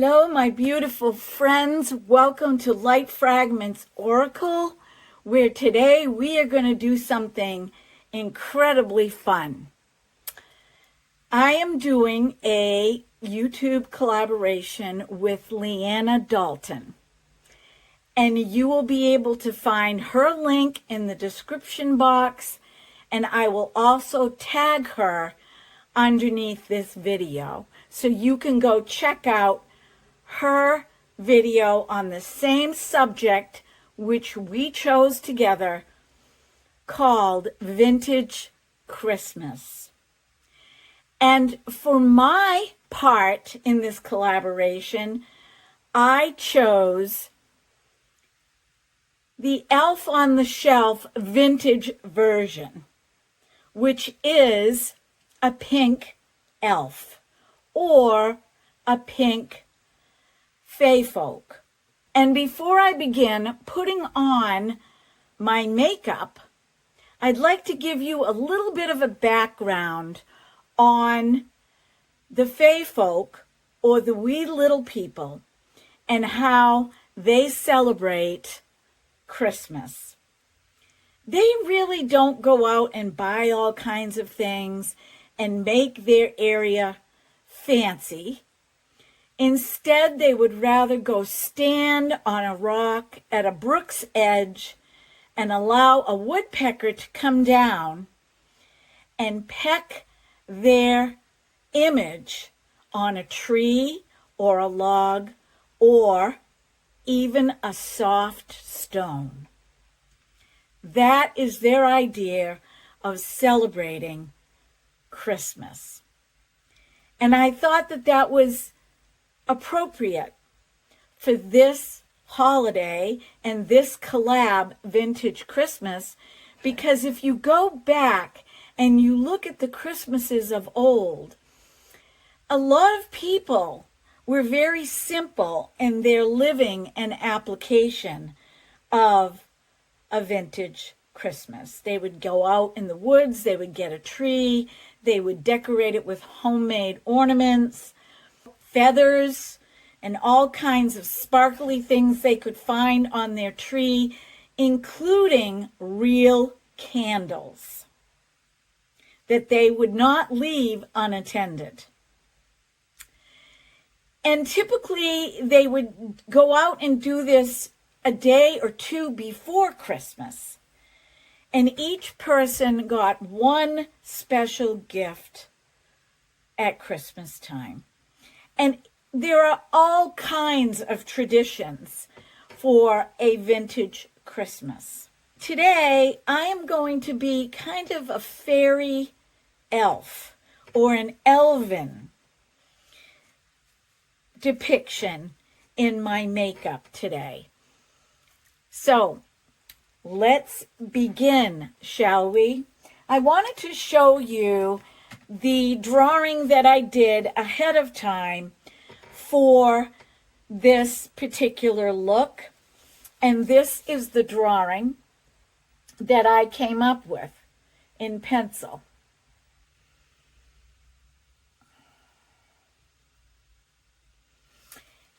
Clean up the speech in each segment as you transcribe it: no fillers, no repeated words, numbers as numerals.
Hello, my beautiful friends. Welcome to Light Fragments Oracle, where today we are going to do something incredibly fun. I am doing a YouTube collaboration with Leanna Dalton, and you will be able to find her link in the description box, and I will also tag her underneath this video, so you can go check out her video on the same subject which we chose together, called Vintage Christmas. And for my part in this collaboration, I chose the Elf on the Shelf vintage version, which is a pink elf or a pink fae folk. And before I begin putting on my makeup, I'd like to give you a little bit of a background on the fae folk, or the wee little people, and how they celebrate Christmas. They really don't go out and buy all kinds of things and make their area fancy. Instead, they would rather go stand on a rock at a brook's edge and allow a woodpecker to come down and peck their image on a tree or a log or even a soft stone. That is their idea of celebrating Christmas. And I thought that that was appropriate for this holiday and this collab, Vintage Christmas, because if you go back and you look at the Christmases of old, a lot of people were very simple in their living and application of a vintage Christmas. They would go out in the woods, they would get a tree, they would decorate it with homemade ornaments, feathers, and all kinds of sparkly things they could find on their tree, including real candles that they would not leave unattended. And typically they would go out and do this a day or two before Christmas. And each person got one special gift at Christmas time. And there are all kinds of traditions for a vintage Christmas. Today, I am going to be kind of a fairy elf or an elven depiction in my makeup today. So, let's begin, shall we? I wanted to show you the drawing that I did ahead of time for this particular look. And this is the drawing that I came up with in pencil.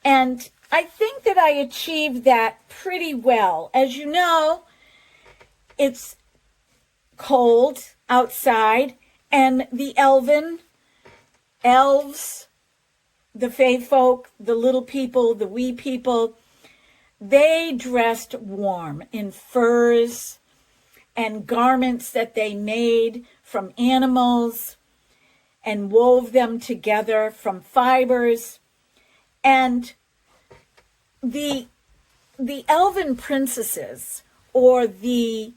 And I think that I achieved that pretty well. As you know, it's cold outside, and the elves, the fae folk, the little people, the wee people, they dressed warm in furs and garments that they made from animals and wove them together from fibers. And the elven princesses, or the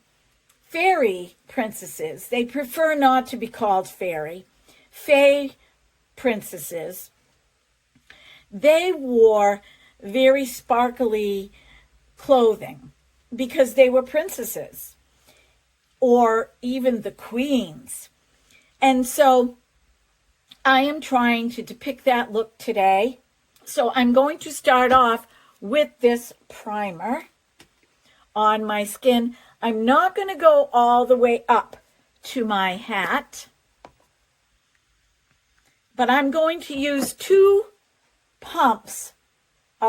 fairy princesses, they prefer not to be called fairy, fae princesses, they wore very sparkly clothing because they were princesses, or even the queens. And so I am trying to depict that look today. So I'm going to start off with this primer on my skin. I'm not going to go all the way up to my hat, but I'm going to use 2 pumps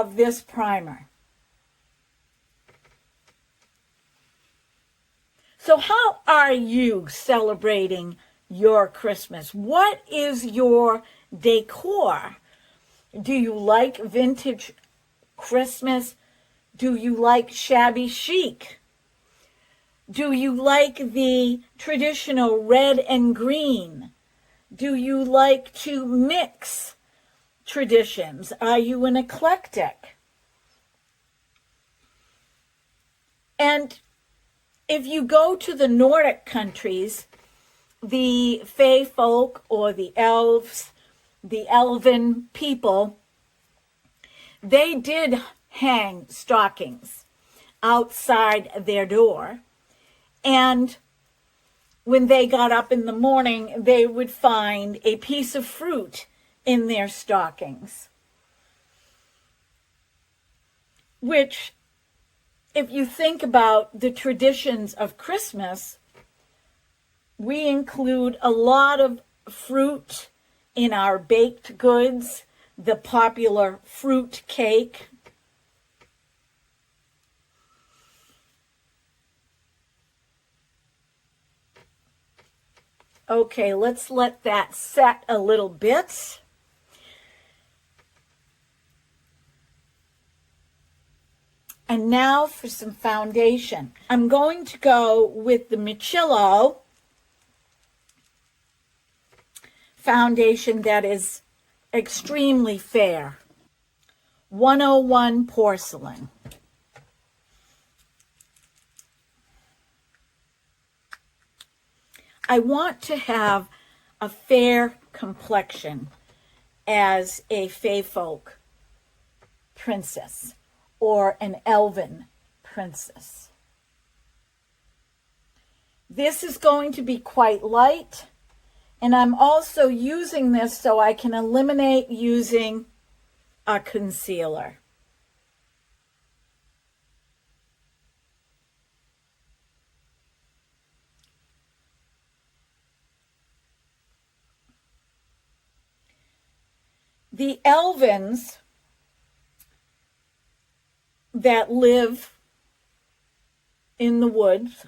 of this primer. So how are you celebrating your Christmas? What is your decor? Do you like vintage Christmas? Do you like shabby chic? Do you like the traditional red and green? Do you like to mix traditions? Are you an eclectic? And if you go to the Nordic countries, the fae folk or the elves, the elven people, they did hang stockings outside their door. And when they got up in the morning, they would find a piece of fruit in their stockings. Which, if you think about the traditions of Christmas, we include a lot of fruit in our baked goods, the popular fruit cake. Okay, let's let that set a little bit. And now for some foundation. I'm going to go with the Miccilo foundation that is extremely fair. 101 Porcelain. I want to have a fair complexion as a fae folk princess or an elven princess. This is going to be quite light, and I'm also using this so I can eliminate using a concealer. The elvens that live in the woods,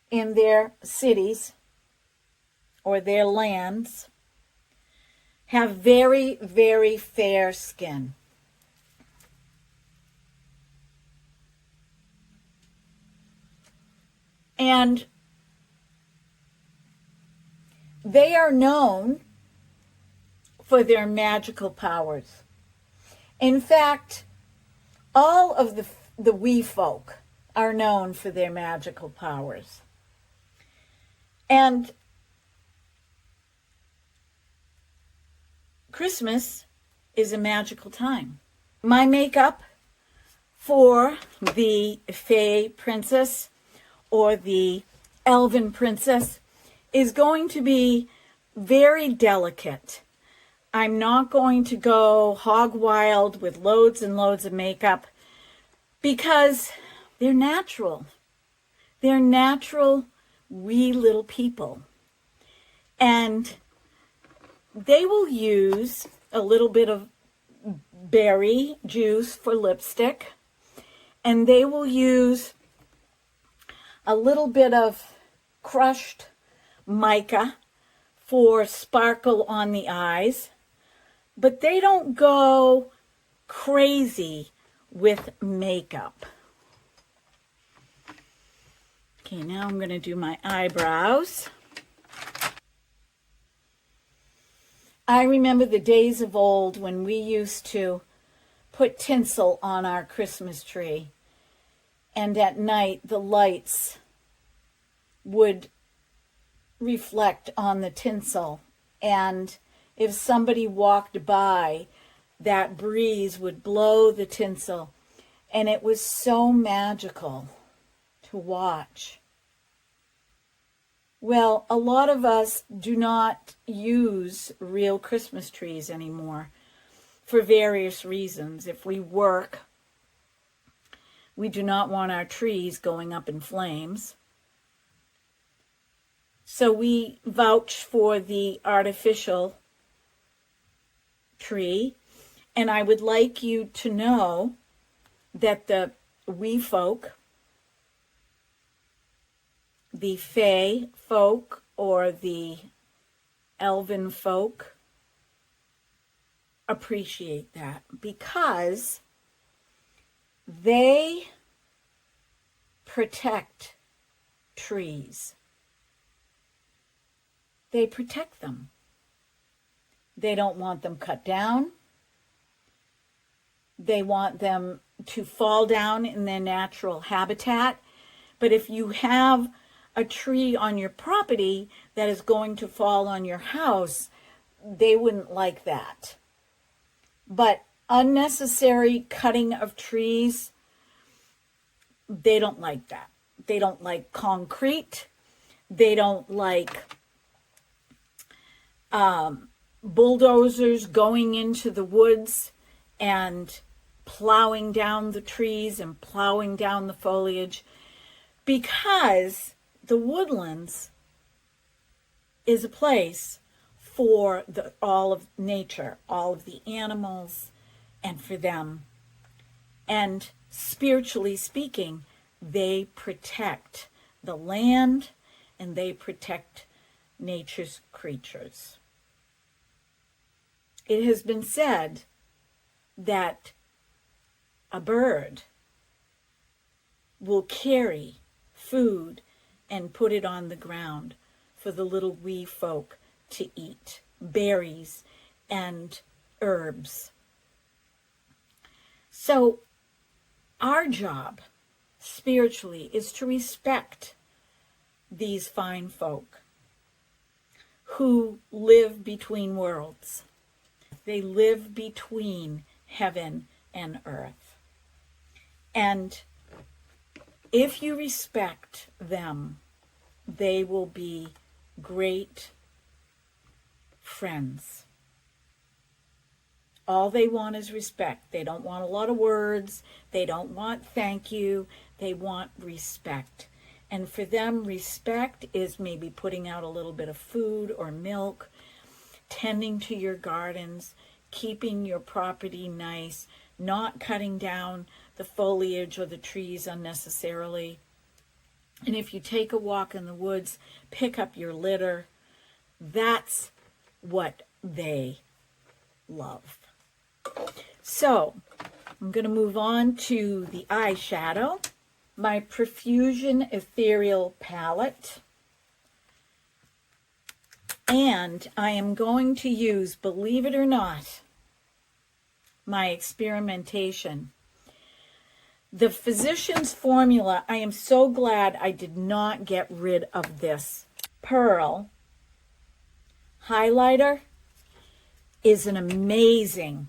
in their cities or their lands, have very, very fair skin. And they are known for their magical powers. In fact, all of the wee folk are known for their magical powers. And Christmas is a magical time. My makeup for the fae princess or the elven princess is going to be very delicate. I'm not going to go hog wild with loads and loads of makeup because they're natural. They're natural, wee little people. And they will use a little bit of berry juice for lipstick, and they will use a little bit of crushed mica for sparkle on the eyes. But they don't go crazy with makeup. Okay, now I'm going to do my eyebrows. I remember the days of old when we used to put tinsel on our Christmas tree. And at night, the lights would reflect on the tinsel. And if somebody walked by, that breeze would blow the tinsel, and it was so magical to watch. Well, a lot of us do not use real Christmas trees anymore for various reasons. If we work, we do not want our trees going up in flames. So we vouch for the artificial tree, And I would like you to know that the wee folk, the fae folk, or the elven folk appreciate that, because they protect trees. They protect them. They don't want them cut down. They want them to fall down in their natural habitat. But if you have a tree on your property that is going to fall on your house, they wouldn't like that. But unnecessary cutting of trees, they don't like that. They don't like concrete. They don't like bulldozers going into the woods and plowing down the trees and plowing down the foliage, because the woodlands is a place for all of nature, all of the animals, and for them. And spiritually speaking, they protect the land and they protect nature's creatures. It has been said that a bird will carry food and put it on the ground for the little wee folk to eat, berries and herbs. So our job spiritually is to respect these fine folk who live between worlds. They live between heaven and earth. And if you respect them, they will be great friends. All they want is respect. They don't want a lot of words. They don't want thank you. They want respect. And for them, respect is maybe putting out a little bit of food or milk, tending to your gardens, keeping your property nice, not cutting down the foliage or the trees unnecessarily. And if you take a walk in the woods, pick up your litter. That's what they love. So I'm going to move on to the eyeshadow. My Profusion Ethereal palette. And I am going to use, believe it or not, my experimentation. The Physician's Formula, I am so glad I did not get rid of this. Pearl highlighter is an amazing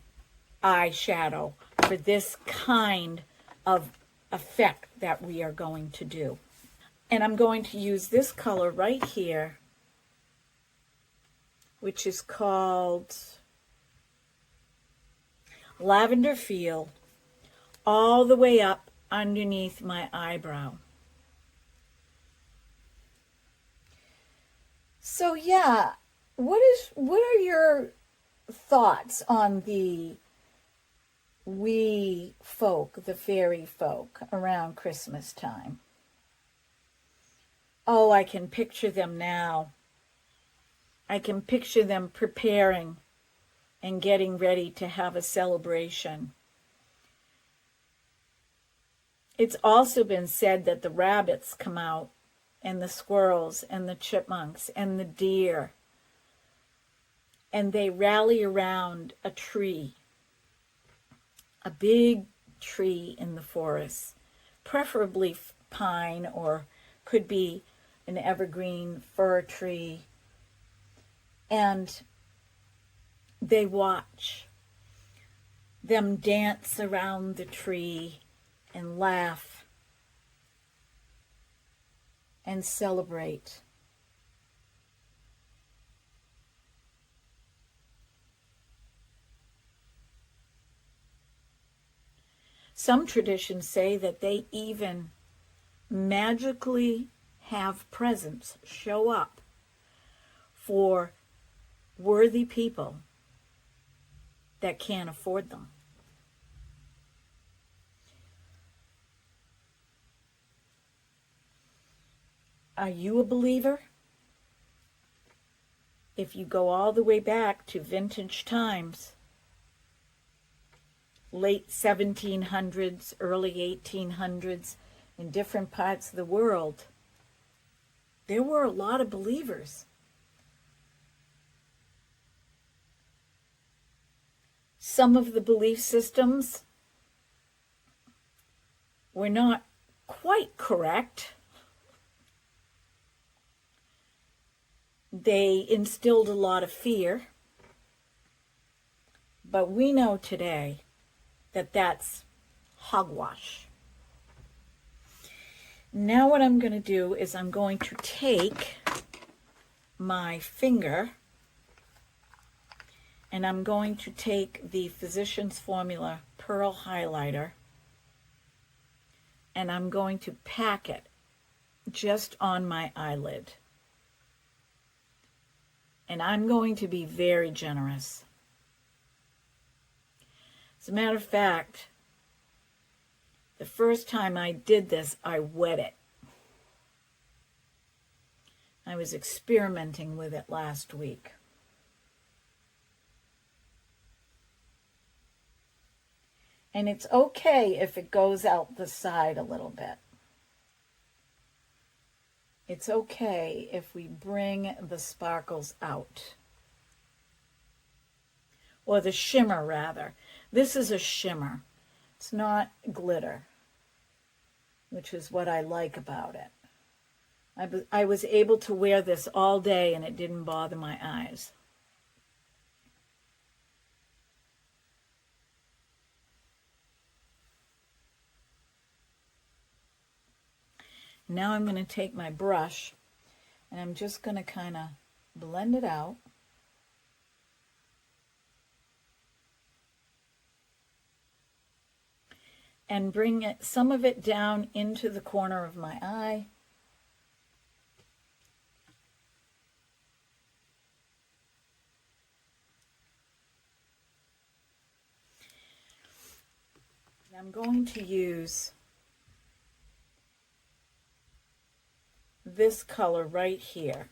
eyeshadow for this kind of effect that we are going to do. And I'm going to use this color right here, which is called Lavender Feel, all the way up underneath my eyebrow. So yeah, what are your thoughts on the wee folk, the fairy folk, around Christmas time? Oh, I can picture them now. I can picture them preparing and getting ready to have a celebration. It's also been said that the rabbits come out, and the squirrels, and the chipmunks, and the deer, and they rally around a tree, a big tree in the forest, preferably pine, or could be an evergreen fir tree, and they watch them dance around the tree and laugh and celebrate. Some traditions say that they even magically have presents show up for worthy people that can't afford them. Are you a believer? If you go all the way back to vintage times, late 1700s, early 1800s, in different parts of the world, there were a lot of believers. Some of the belief systems were not quite correct. They instilled a lot of fear. But we know today that that's hogwash. Now what I'm going to do is I'm going to take my finger and I'm going to take the Physicians Formula Pearl Highlighter and I'm going to pack it just on my eyelid. And I'm going to be very generous. As a matter of fact, the first time I did this, I wet it. I was experimenting with it last week. And it's okay if it goes out the side a little bit. It's okay if we bring the sparkles out. Or the shimmer, rather. This is a shimmer. It's not glitter, which is what I like about it. I was able to wear this all day and it didn't bother my eyes. Now I'm going to take my brush and I'm just going to kind of blend it out. And bring some of it down into the corner of my eye. I'm going to use this color right here.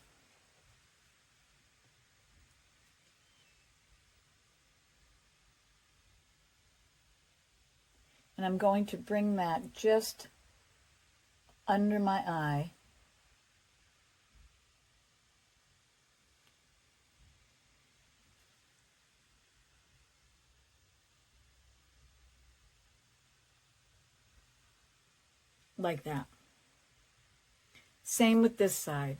And I'm going to bring that just under my eye. Like that. Same with this side.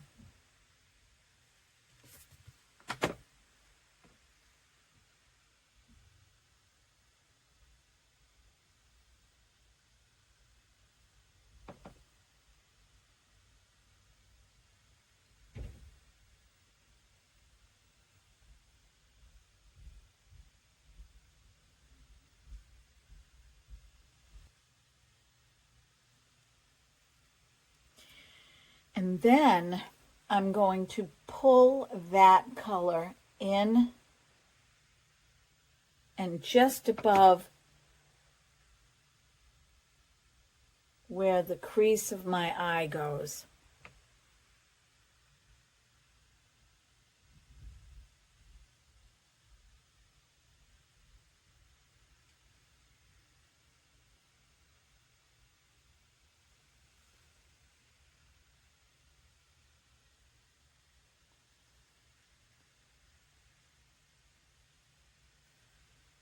And then I'm going to pull that color in and just above where the crease of my eye goes.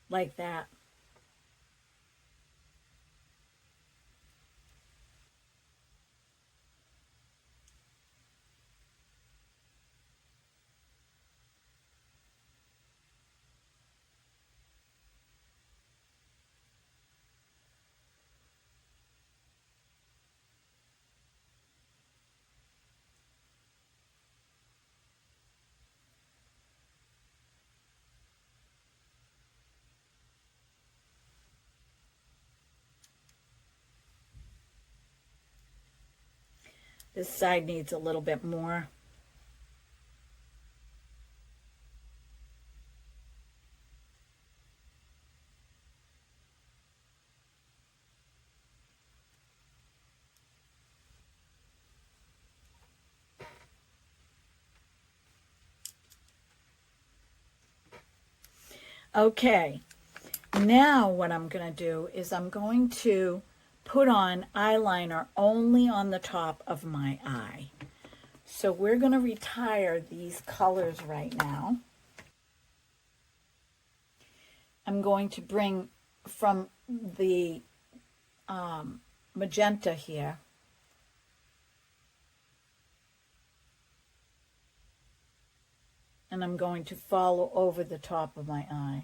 Like that. This side needs a little bit more. Okay, now what I'm going to do is I'm going to put on eyeliner only on the top of my eye. So we're going to retire these colors right now. I'm going to bring from the magenta here, and I'm going to follow over the top of my eye.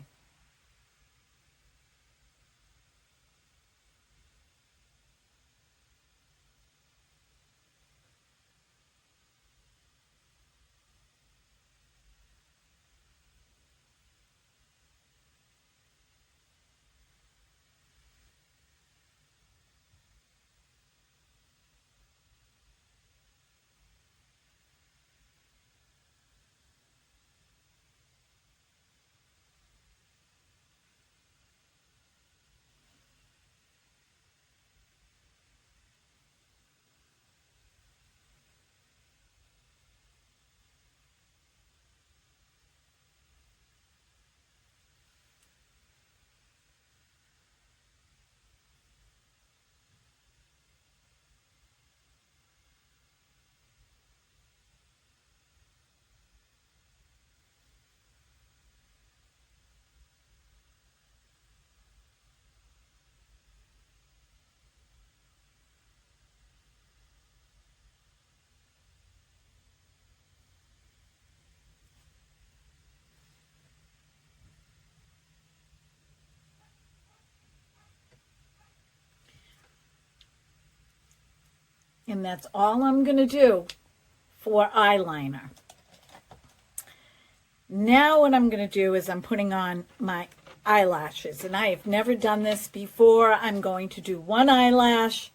And that's all I'm going to do for eyeliner. Now what I'm going to do is I'm putting on my eyelashes. And I have never done this before. I'm going to do one eyelash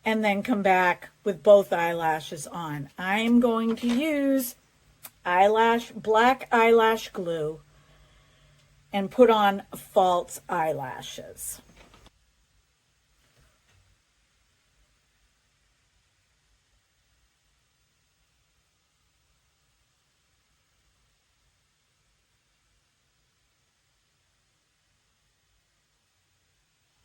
and then come back with both eyelashes on. I am going to use black eyelash glue and put on false eyelashes.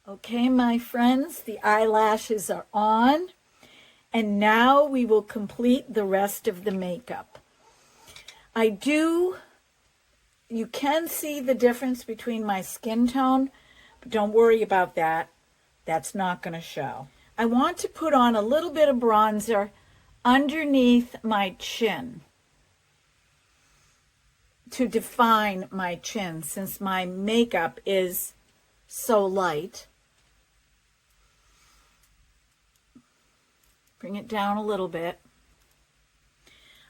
Okay, my friends, the eyelashes are on, and now we will complete the rest of the makeup. You can see the difference between my skin tone, but don't worry about that. That's not going to show. I want to put on a little bit of bronzer underneath my chin to define my chin, since my makeup is so light. Bring it down a little bit.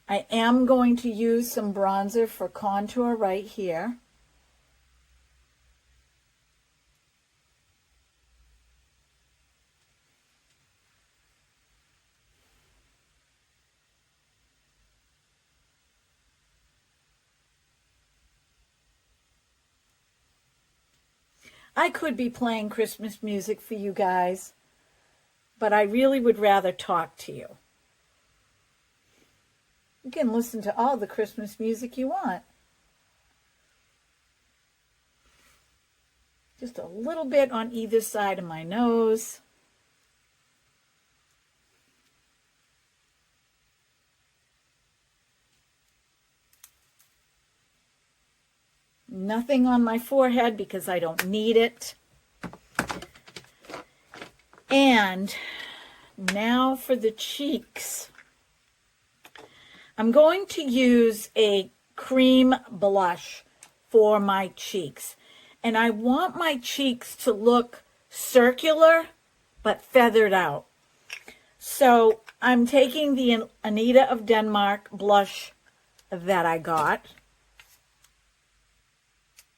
I am going to use some bronzer for contour right here. I could be playing Christmas music for you guys, but I really would rather talk to you. You can listen to all the Christmas music you want. Just a little bit on either side of my nose. Nothing on my forehead because I don't need it. And now for the cheeks. I'm going to use a cream blush for my cheeks. And I want my cheeks to look circular but feathered out. So I'm taking the Anita of Denmark blush that I got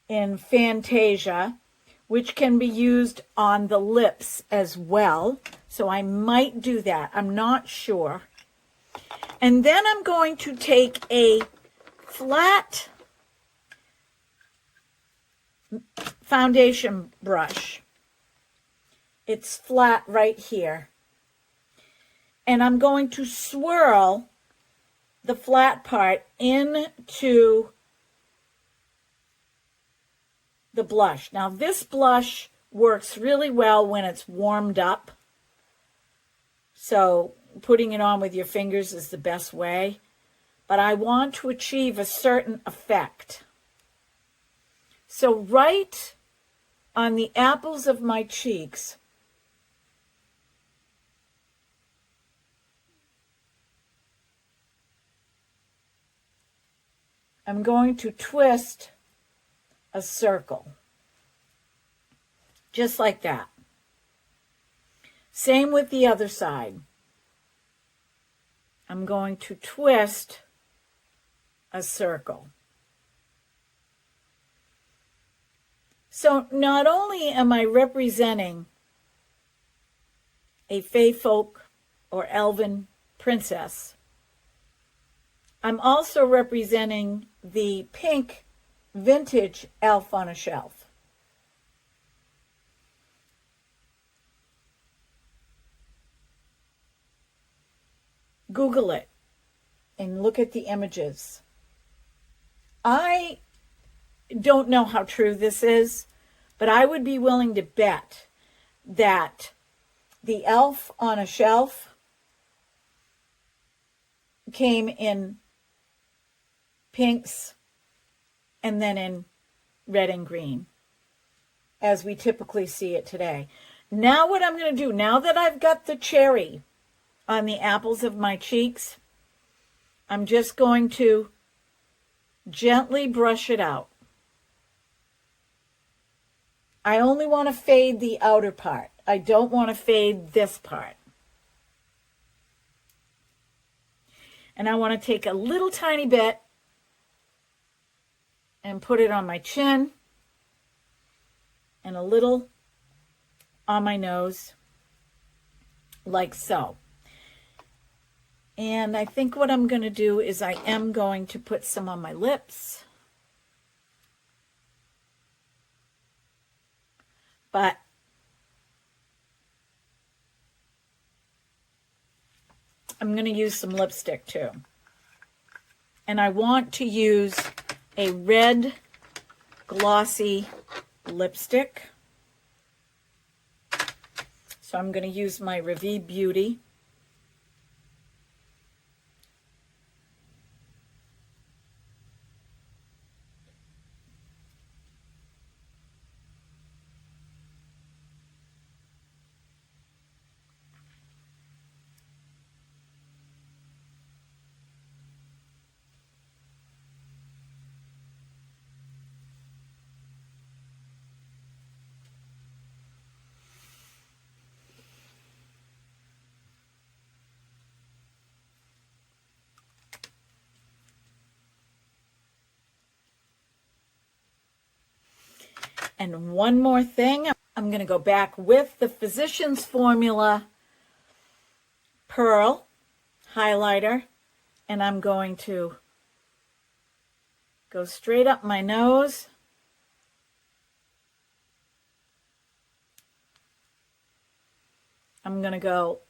in Fantasia, which can be used on the lips as well. So I might do that. I'm not sure. And then I'm going to take a flat foundation brush. It's flat right here. And I'm going to swirl the flat part into the blush. Now this blush works really well when it's warmed up. So putting it on with your fingers is the best way. But I want to achieve a certain effect. So right on the apples of my cheeks, I'm going to twist a circle. Just like that. Same with the other side. I'm going to twist a circle. So not only am I representing a fey folk or elven princess, I'm also representing the pink vintage elf on a shelf. Google it and look at the images. I don't know how true this is, but I would be willing to bet that the elf on a shelf came in pinks and then in red and green, as we typically see it today. Now what I'm going to do, now that I've got the cherry on the apples of my cheeks, I'm just going to gently brush it out. I only want to fade the outer part. I don't want to fade this part. And I want to take a little tiny bit and put it on my chin and a little on my nose, like so. And I think what I'm going to do is I am going to put some on my lips. But I'm going to use some lipstick too. And I want to use a red glossy lipstick. So I'm going to use my Ravie Beauty. And one more thing, I'm going to go back with the Physicians Formula Pearl highlighter, and I'm going to go straight up my nose. I'm going to go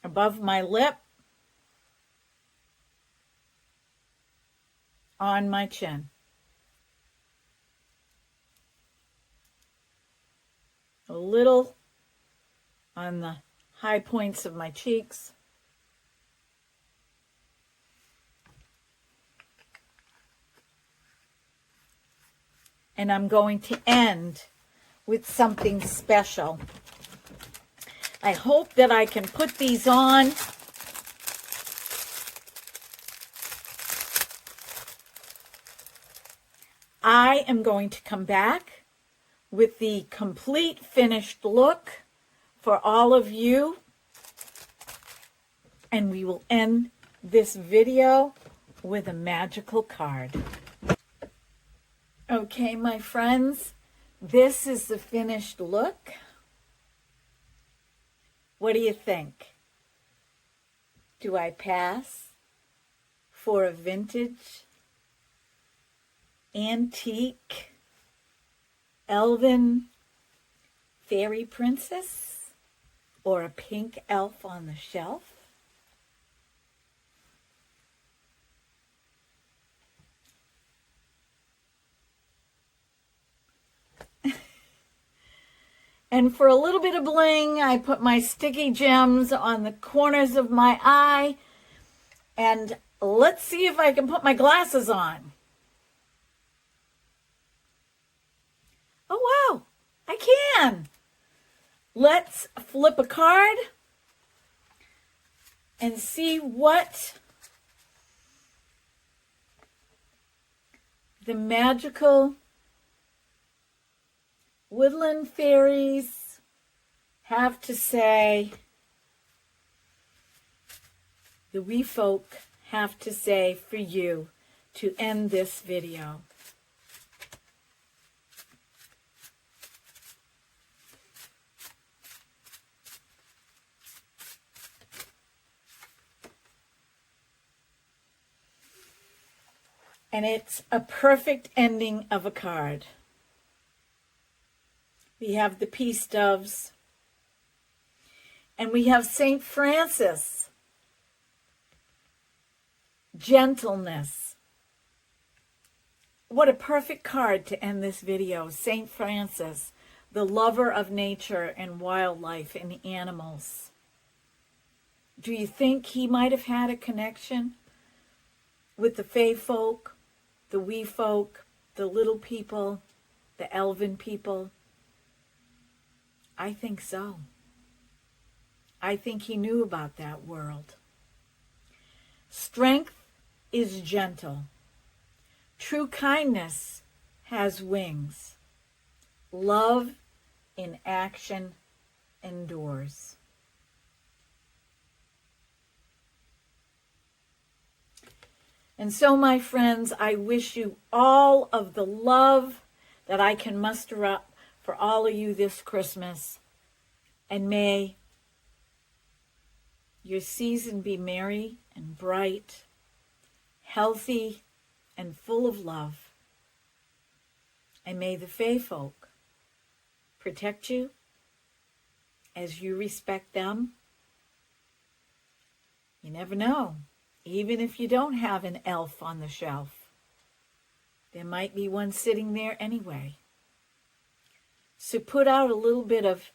above my lip, on my chin. A little on the high points of my cheeks. And I'm going to end with something special. I hope that I can put these on I am going to come back with the complete finished look for all of you, and we will end this video with a magical card. Okay, my friends, this is the finished look. What do you think? Do I pass for a vintage, antique, elven fairy princess, or a pink elf on the shelf? And for a little bit of bling, I put my sticky gems on the corners of my eye. And let's see if I can put my glasses on. Oh, wow, I can. Let's flip a card and see what the magical woodland fairies have to say, the wee folk have to say for you to end this video. And it's a perfect ending of a card. We have the peace doves. And we have St. Francis. Gentleness. What a perfect card to end this video. St. Francis, the lover of nature and wildlife and animals. Do you think he might have had a connection with the fae folk? The wee folk, the little people, the elven people? I think so. I think he knew about that world. Strength is gentle. True kindness has wings. Love in action endures. And so, my friends, I wish you all of the love that I can muster up for all of you this Christmas. And may your season be merry and bright, healthy and full of love. And may the fae folk protect you as you respect them. You never know. Even if you don't have an elf on the shelf, there might be one sitting there anyway. So put out a little bit of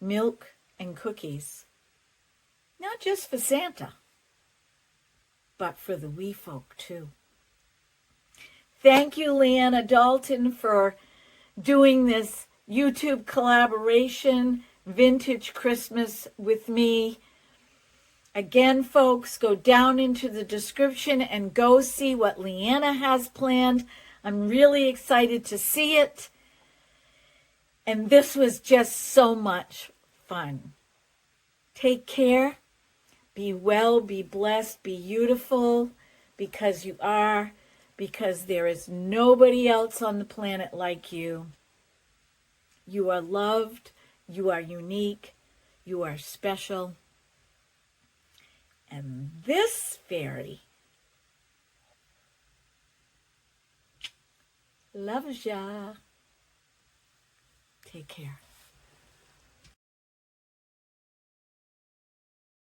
milk and cookies, not just for Santa, but for the wee folk too. Thank you, Leanna Dalton, for doing this YouTube collaboration, Vintage Christmas with me. Again, folks, go down into the description and go see what Leanna has planned. I'm really excited to see it. And this was just so much fun. Take care. Be well, be blessed, be beautiful, because you are, because there is nobody else on the planet like you. You are loved. You are unique. You are special. And this fairy loves ya. Take care.